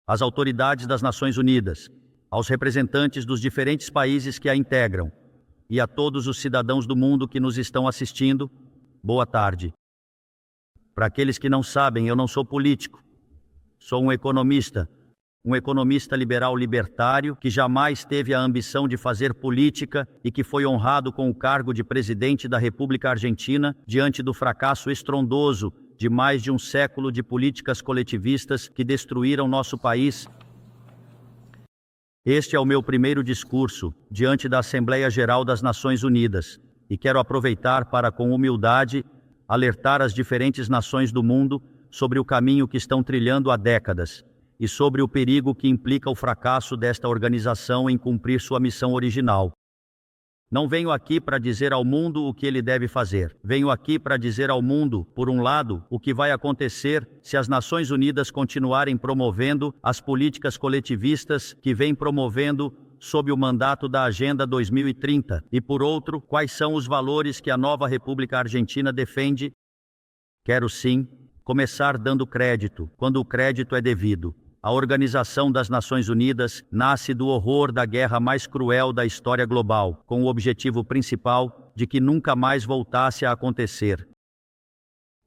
às autoridades das Nações Unidas, aos representantes dos diferentes países que a integram e a todos os cidadãos do mundo que nos estão assistindo, boa tarde. Para aqueles que não sabem, eu não sou político, sou um economista liberal libertário que jamais teve a ambição de fazer política e que foi honrado com o cargo de presidente da República Argentina diante do fracasso estrondoso de mais de um século de políticas coletivistas que destruíram nosso país. Este é o meu primeiro discurso diante da Assembleia Geral das Nações Unidas e quero aproveitar para, com humildade, alertar as diferentes nações do mundo sobre o caminho que estão trilhando há décadas e sobre o perigo que implica o fracasso desta organização em cumprir sua missão original. Não venho aqui para dizer ao mundo o que ele deve fazer. Venho aqui para dizer ao mundo, por um lado, o que vai acontecer se as Nações Unidas continuarem promovendo as políticas coletivistas que vêm promovendo sob o mandato da Agenda 2030, e por outro, quais são os valores que a nova República Argentina defende. Quero sim começar dando crédito, quando o crédito é devido. A Organização das Nações Unidas nasce do horror da guerra mais cruel da história global, com o objetivo principal de que nunca mais voltasse a acontecer.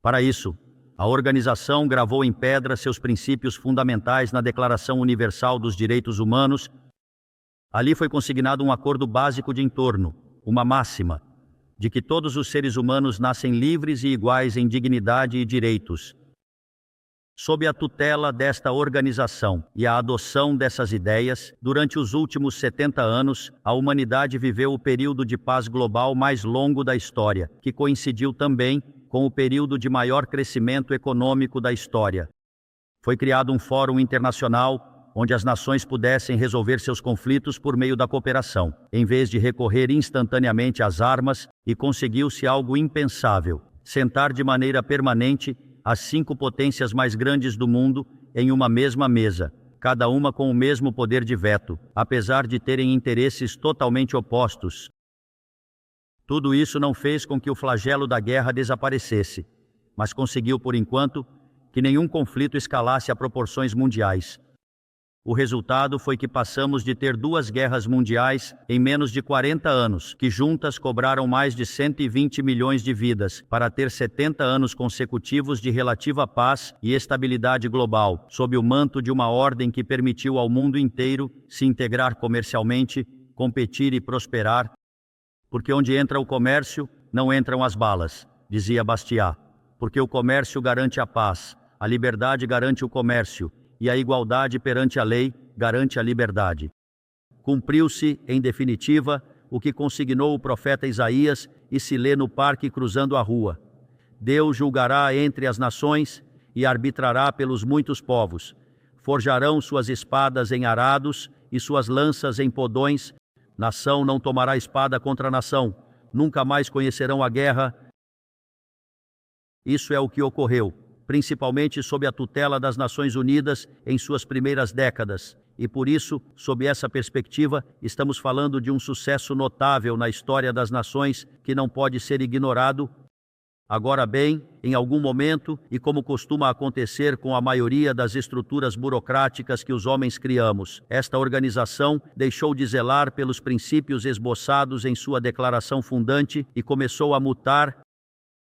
Para isso, a organização gravou em pedra seus princípios fundamentais na Declaração Universal dos Direitos Humanos. Ali foi consignado um acordo básico de entorno, uma máxima, de que todos os seres humanos nascem livres e iguais em dignidade e direitos. Sob a tutela desta organização e a adoção dessas ideias, durante os últimos 70 anos, a humanidade viveu o período de paz global mais longo da história, que coincidiu também com o período de maior crescimento econômico da história. Foi criado um fórum internacional onde as nações pudessem resolver seus conflitos por meio da cooperação, em vez de recorrer instantaneamente às armas, e conseguiu-se algo impensável: sentar de maneira permanente as 5 potências mais grandes do mundo em uma mesma mesa, cada uma com o mesmo poder de veto, apesar de terem interesses totalmente opostos. Tudo isso não fez com que o flagelo da guerra desaparecesse, mas conseguiu, por enquanto, que nenhum conflito escalasse a proporções mundiais. O resultado foi que passamos de ter 2 guerras mundiais em menos de 40 anos, que juntas cobraram mais de 120 milhões de vidas, para ter 70 anos consecutivos de relativa paz e estabilidade global, sob o manto de uma ordem que permitiu ao mundo inteiro se integrar comercialmente, competir e prosperar. Porque onde entra o comércio, não entram as balas, dizia Bastiat. Porque o comércio garante a paz, a liberdade garante o comércio, e a igualdade perante a lei garante a liberdade. Cumpriu-se, em definitiva, o que consignou o profeta Isaías e se lê no Parque Cruzando a Rua. Deus julgará entre as nações e arbitrará pelos muitos povos. Forjarão suas espadas em arados e suas lanças em podões. Nação não tomará espada contra nação, nunca mais conhecerão a guerra. Isso é o que ocorreu, principalmente sob a tutela das Nações Unidas em suas primeiras décadas. E por isso, sob essa perspectiva, estamos falando de um sucesso notável na história das nações que não pode ser ignorado. Agora bem, em algum momento, e como costuma acontecer com a maioria das estruturas burocráticas que os homens criamos, esta organização deixou de zelar pelos princípios esboçados em sua declaração fundante e começou a mutar.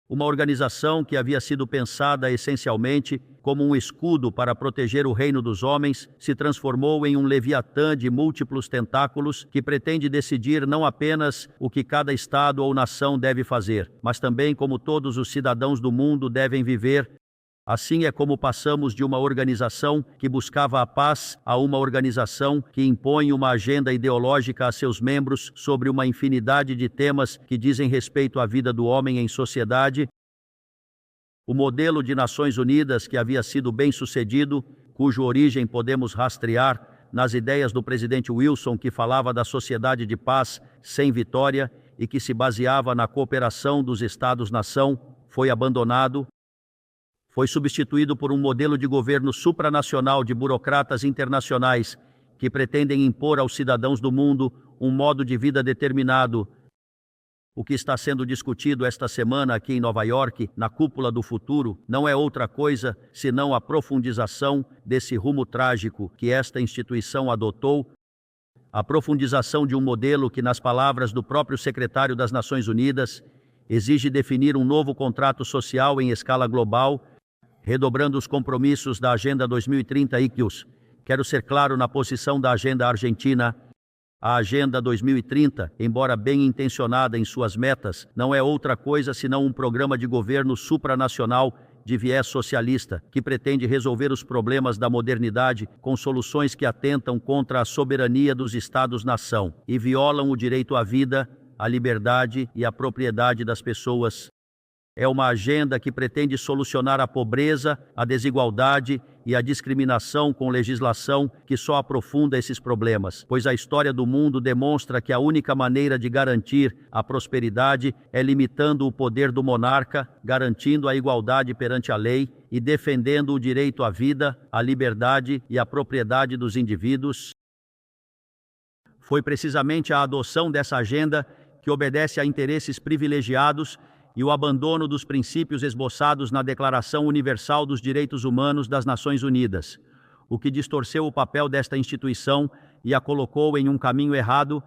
Uma organização que havia sido pensada essencialmente como um escudo para proteger o reino dos homens, se transformou em um leviatã de múltiplos tentáculos que pretende decidir não apenas o que cada estado ou nação deve fazer, mas também como todos os cidadãos do mundo devem viver. Assim é como passamos de uma organização que buscava a paz a uma organização que impõe uma agenda ideológica a seus membros sobre uma infinidade de temas que dizem respeito à vida do homem em sociedade. O modelo de Nações Unidas que havia sido bem-sucedido, cuja origem podemos rastrear nas ideias do presidente Wilson, que falava da sociedade de paz sem vitória e que se baseava na cooperação dos Estados-nação, foi abandonado. Foi substituído por um modelo de governo supranacional de burocratas internacionais que pretendem impor aos cidadãos do mundo um modo de vida determinado. O que está sendo discutido esta semana aqui em Nova York, na Cúpula do Futuro, não é outra coisa senão a profundização desse rumo trágico que esta instituição adotou, a profundização de um modelo que, nas palavras do próprio secretário das Nações Unidas, exige definir um novo contrato social em escala global, redobrando os compromissos da Agenda 2030 ICUS. Quero ser claro na posição da Agenda Argentina. A Agenda 2030, embora bem intencionada em suas metas, não é outra coisa senão um programa de governo supranacional de viés socialista, que pretende resolver os problemas da modernidade com soluções que atentam contra a soberania dos Estados-nação e violam o direito à vida, à liberdade e à propriedade das pessoas. É uma agenda que pretende solucionar a pobreza, a desigualdade e a discriminação com legislação que só aprofunda esses problemas, pois a história do mundo demonstra que a única maneira de garantir a prosperidade é limitando o poder do monarca, garantindo a igualdade perante a lei e defendendo o direito à vida, à liberdade e à propriedade dos indivíduos. Foi precisamente a adoção dessa agenda que obedece a interesses privilegiados e o abandono dos princípios esboçados na Declaração Universal dos Direitos Humanos das Nações Unidas, o que distorceu o papel desta instituição e a colocou em um caminho errado.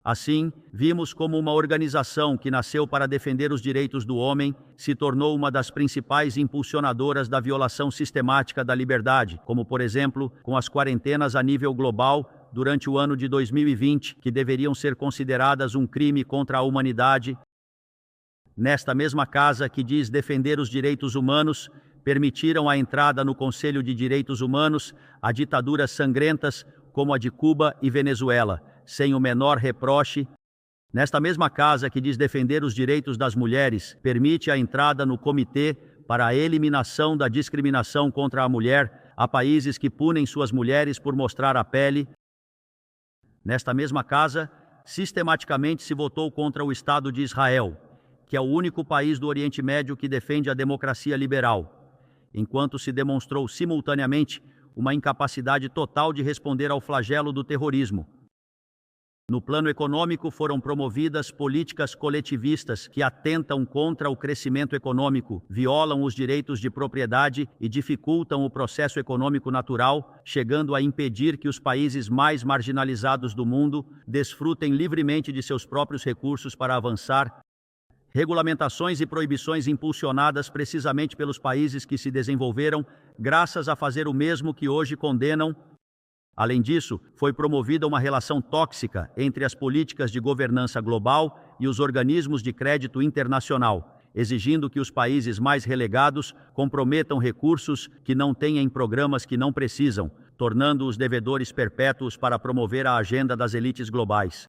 Assim, vimos como uma organização que nasceu para defender os direitos do homem se tornou uma das principais impulsionadoras da violação sistemática da liberdade, como, por exemplo, com as quarentenas a nível global durante o ano de 2020, que deveriam ser consideradas um crime contra a humanidade. Nesta mesma casa que diz defender os direitos humanos, permitiram a entrada no Conselho de Direitos Humanos a ditaduras sangrentas como a de Cuba e Venezuela, sem o menor reproche. Nesta mesma casa que diz defender os direitos das mulheres, permite a entrada no Comitê para a Eliminação da Discriminação contra a Mulher a países que punem suas mulheres por mostrar a pele. Nesta mesma casa, sistematicamente se votou contra o Estado de Israel, que é o único país do Oriente Médio que defende a democracia liberal, enquanto se demonstrou simultaneamente uma incapacidade total de responder ao flagelo do terrorismo. No plano econômico, foram promovidas políticas coletivistas que atentam contra o crescimento econômico, violam os direitos de propriedade e dificultam o processo econômico natural, chegando a impedir que os países mais marginalizados do mundo desfrutem livremente de seus próprios recursos para avançar. Regulamentações e proibições impulsionadas precisamente pelos países que se desenvolveram, graças a fazer o mesmo que hoje condenam. Além disso, foi promovida uma relação tóxica entre as políticas de governança global e os organismos de crédito internacional, exigindo que os países mais relegados comprometam recursos que não têm em programas que não precisam, tornando-os devedores perpétuos para promover a agenda das elites globais.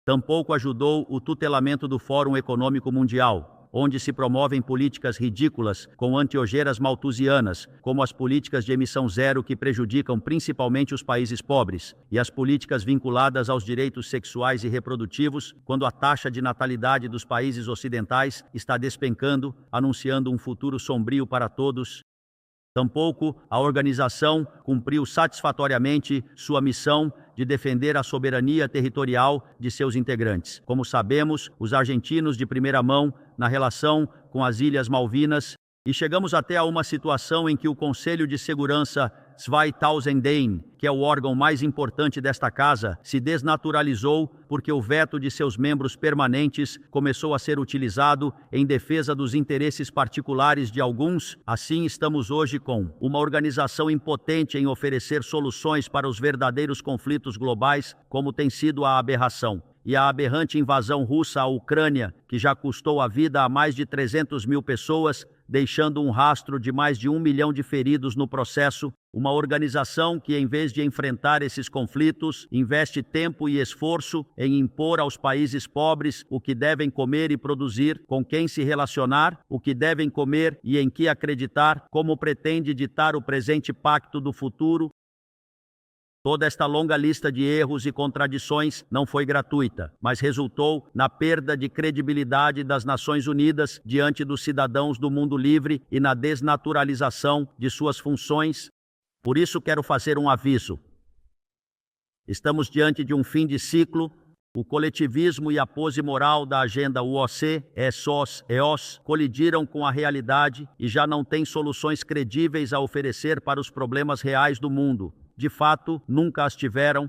Tampouco ajudou o tutelamento do Fórum Econômico Mundial, onde se promovem políticas ridículas com antiogeiras malthusianas, como as políticas de emissão zero que prejudicam principalmente os países pobres, e as políticas vinculadas aos direitos sexuais e reprodutivos, quando a taxa de natalidade dos países ocidentais está despencando, anunciando um futuro sombrio para todos. Tampouco a organização cumpriu satisfatoriamente sua missão de defender a soberania territorial de seus integrantes. Como sabemos, os argentinos de primeira mão na relação com as Ilhas Malvinas, e chegamos até a uma situação em que o Conselho de Segurança 2010, que é o órgão mais importante desta casa, se desnaturalizou porque o veto de seus membros permanentes começou a ser utilizado em defesa dos interesses particulares de alguns. Assim, estamos hoje com uma organização impotente em oferecer soluções para os verdadeiros conflitos globais, como tem sido a aberração. E a aberrante invasão russa à Ucrânia, que já custou a vida a mais de 300 mil pessoas, deixando um rastro de mais de 1 milhão de feridos no processo. Uma organização que, em vez de enfrentar esses conflitos, investe tempo e esforço em impor aos países pobres o que devem comer e produzir, com quem se relacionar, o que devem comer e em que acreditar, como pretende ditar o presente pacto do futuro. Toda esta longa lista de erros e contradições não foi gratuita, mas resultou na perda de credibilidade das Nações Unidas diante dos cidadãos do mundo livre e na desnaturalização de suas funções. Por isso quero fazer um aviso. Estamos diante de um fim de ciclo O coletivismo e a pose moral da agenda UOC, ESOS, EOS, colidiram com a realidade e já não têm soluções credíveis a oferecer para os problemas reais do mundo. De fato, nunca as tiveram.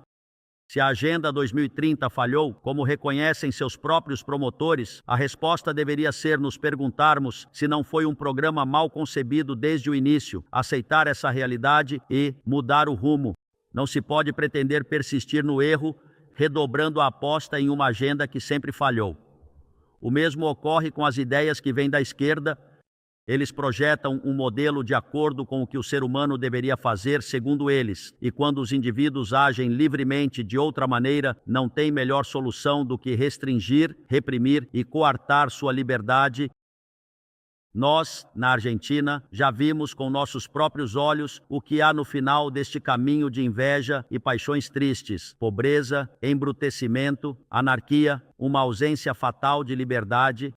Se a Agenda 2030 falhou, como reconhecem seus próprios promotores, a resposta deveria ser nos perguntarmos se não foi um programa mal concebido desde o início, aceitar essa realidade e mudar o rumo. Não se pode pretender persistir no erro, redobrando a aposta em uma agenda que sempre falhou. O mesmo ocorre com as ideias que vêm da esquerda. Eles projetam um modelo de acordo com o que o ser humano deveria fazer segundo eles, e quando os indivíduos agem livremente de outra maneira, não tem melhor solução do que restringir, reprimir e coartar sua liberdade. Nós, na Argentina, já vimos com nossos próprios olhos o que há no final deste caminho de inveja e paixões tristes: pobreza, embrutecimento, anarquia, uma ausência fatal de liberdade.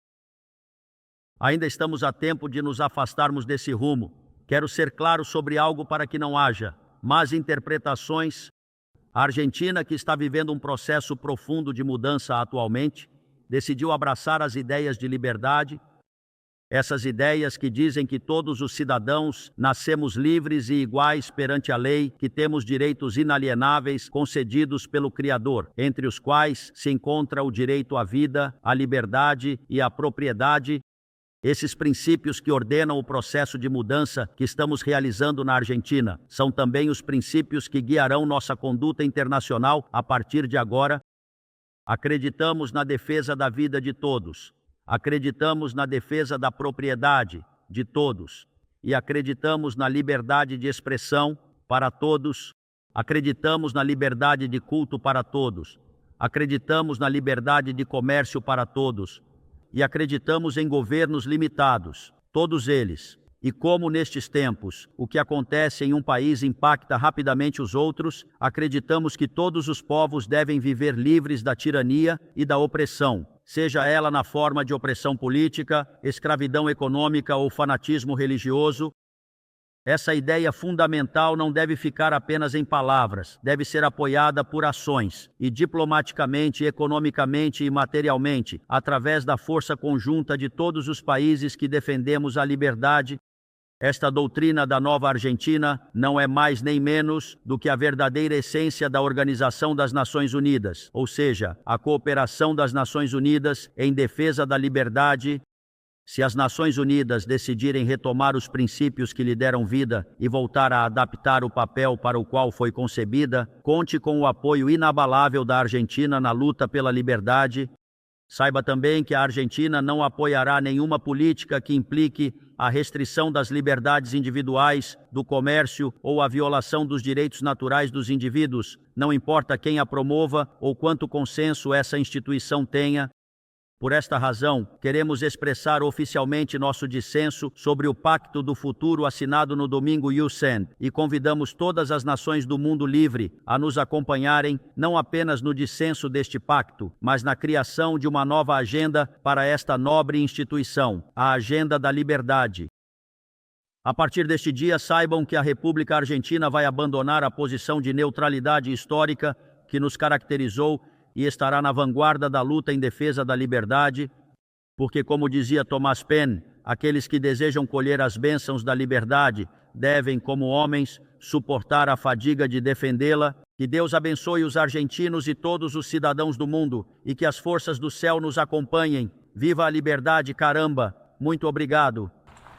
Ainda estamos a tempo de nos afastarmos desse rumo. Quero ser claro sobre algo para que não haja más interpretações. A Argentina, que está vivendo um processo profundo de mudança atualmente, decidiu abraçar as ideias de liberdade. Essas ideias que dizem que todos os cidadãos nascemos livres e iguais perante a lei, que temos direitos inalienáveis concedidos pelo Criador, entre os quais se encontra o direito à vida, à liberdade e à propriedade. Esses princípios que ordenam o processo de mudança que estamos realizando na Argentina são também os princípios que guiarão nossa conduta internacional a partir de agora. Acreditamos na defesa da vida de todos. Acreditamos na defesa da propriedade de todos e acreditamos na liberdade de expressão para todos. Acreditamos na liberdade de culto para todos. Acreditamos na liberdade de comércio para todos e acreditamos em governos limitados, todos eles. E como nestes tempos, o que acontece em um país impacta rapidamente os outros, acreditamos que todos os povos devem viver livres da tirania e da opressão, seja ela na forma de opressão política, escravidão econômica ou fanatismo religioso. Essa ideia fundamental não deve ficar apenas em palavras, deve ser apoiada por ações, e diplomaticamente, economicamente e materialmente, através da força conjunta de todos os países que defendemos a liberdade. Esta doutrina da nova Argentina não é mais nem menos do que a verdadeira essência da Organização das Nações Unidas, ou seja, a cooperação das Nações Unidas em defesa da liberdade. Se as Nações Unidas decidirem retomar os princípios que lhe deram vida e voltar a adaptar o papel para o qual foi concebida, conte com o apoio inabalável da Argentina na luta pela liberdade. Saiba também que a Argentina não apoiará nenhuma política que implique a restrição das liberdades individuais, do comércio ou a violação dos direitos naturais dos indivíduos, não importa quem a promova ou quanto consenso essa instituição tenha. Por esta razão, queremos expressar oficialmente nosso dissenso sobre o Pacto do Futuro assinado no domingo USEN e convidamos todas as nações do mundo livre a nos acompanharem não apenas no dissenso deste pacto, mas na criação de uma nova agenda para esta nobre instituição, a Agenda da Liberdade. A partir deste dia, saibam que a República Argentina vai abandonar a posição de neutralidade histórica que nos caracterizou e estará na vanguarda da luta em defesa da liberdade, porque, como dizia Thomas Paine, aqueles que desejam colher as bênçãos da liberdade devem, como homens, suportar a fadiga de defendê-la. Que Deus abençoe os argentinos e todos os cidadãos do mundo e que as forças do céu nos acompanhem. Viva a liberdade, caramba! Muito obrigado!